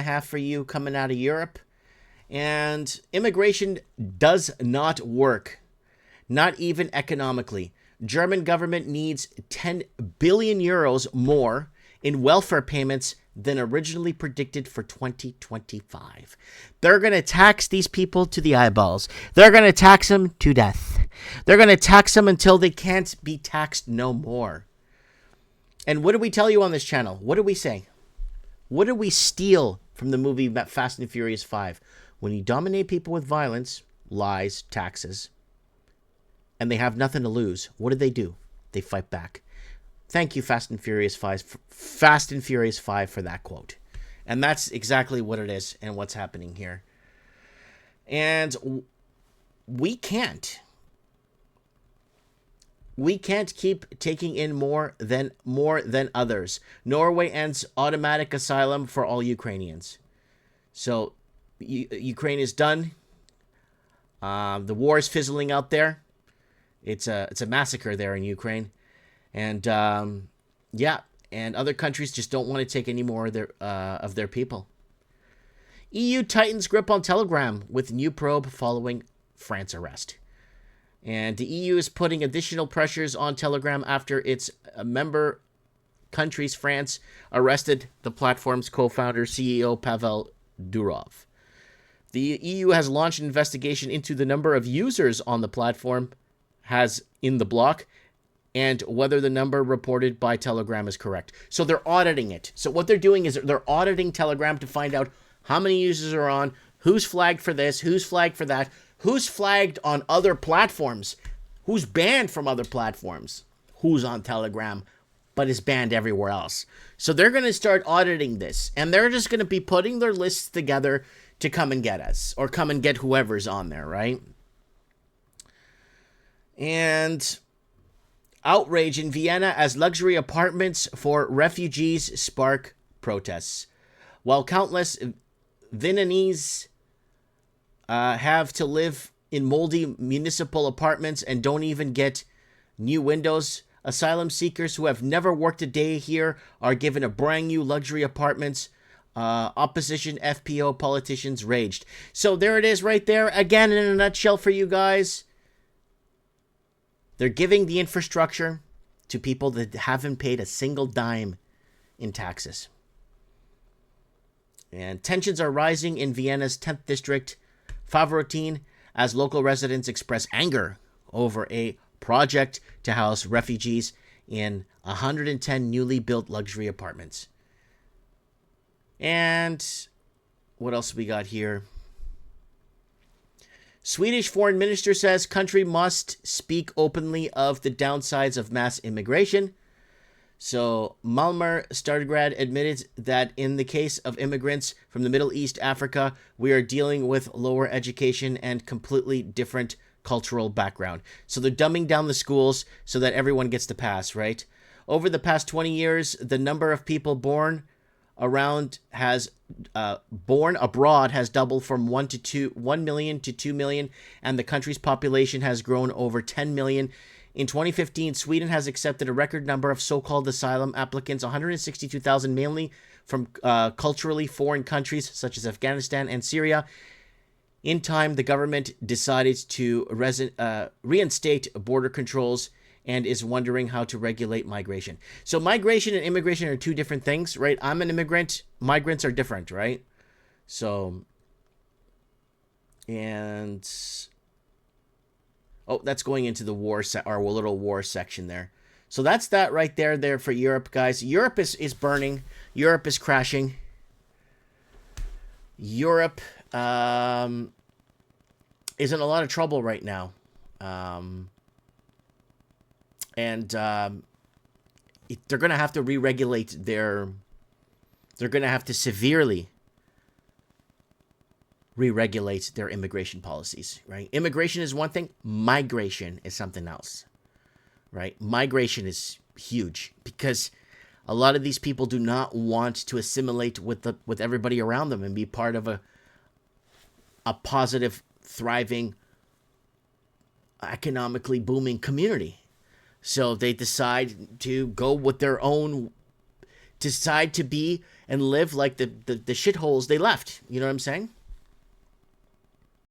have for you coming out of Europe. And immigration does not work, not even economically. German government needs 10 billion euros more in welfare payments than originally predicted for 2025. They're going to tax these people to the eyeballs. They're going to tax them to death. They're going to tax them until they can't be taxed no more. And what do we tell you on this channel? What do we say? What do we steal from the movie Fast and Furious 5? When you dominate people with violence, lies, taxes, and they have nothing to lose, what do? They fight back. Thank you, Fast and Furious 5 for that quote. And that's exactly what it is and what's happening here. And we can't keep taking in more than others. Norway ends automatic asylum for all Ukrainians. So Ukraine is done. The war is fizzling out there. It's a massacre there in Ukraine, and and other countries just don't want to take any more of their people. EU tightens grip on Telegram with new probe following France arrest. And the EU is putting additional pressures on Telegram after its member countries, France, arrested the platform's co-founder, CEO Pavel Durov. The EU has launched an investigation into the number of users on the platform has in the block and whether the number reported by Telegram is correct. So they're auditing it. So what they're doing is they're auditing Telegram to find out how many users are on, who's flagged for this, who's flagged for that, who's flagged on other platforms, who's banned from other platforms, who's on Telegram, but is banned everywhere else. So they're going to start auditing this, and they're just going to be putting their lists together to come and get us, or come and get whoever's on there, right? And outrage in Vienna as luxury apartments for refugees spark protests. While countless Viennese have to live in moldy municipal apartments and don't even get new windows, asylum seekers who have never worked a day here are given a brand new luxury apartments. Opposition FPO politicians raged. So there it is right there. Again, in a nutshell for you guys. They're giving the infrastructure to people that haven't paid a single dime in taxes. And tensions are rising in Vienna's 10th district, Favoriten, as local residents express anger over a project to house refugees in 110 newly built luxury apartments. And what else we got here? Swedish foreign minister says country must speak openly of the downsides of mass immigration. So Malmer Stargrad admitted that in the case of immigrants from the Middle East, Africa, we are dealing with lower education and completely different cultural background. So they're dumbing down the schools so that everyone gets to pass, right? Over the past 20 years, the number of people born abroad has doubled from 1 million to 2 million, and the country's population has grown over 10 million. In 2015, Sweden has accepted a record number of so-called asylum applicants, 162,000, mainly from culturally foreign countries such as Afghanistan and Syria. In time, the government decided to reinstate border controls and is wondering how to regulate migration. So migration and immigration are two different things, right? I'm an immigrant. Migrants are different, right? So, and, oh, that's going into the war, our little war section there. So that's that right there for Europe, guys. Europe is burning. Europe is crashing. Europe is in a lot of trouble right now. And they're going to have to re-regulate they're going to have to severely re-regulate their immigration policies, right? Immigration is one thing. Migration is something else, right? Migration is huge because a lot of these people do not want to assimilate with everybody around them and be part of a positive, thriving, economically booming community. So they decide to go with their own decide to be and live like the shitholes they left. You know what I'm saying?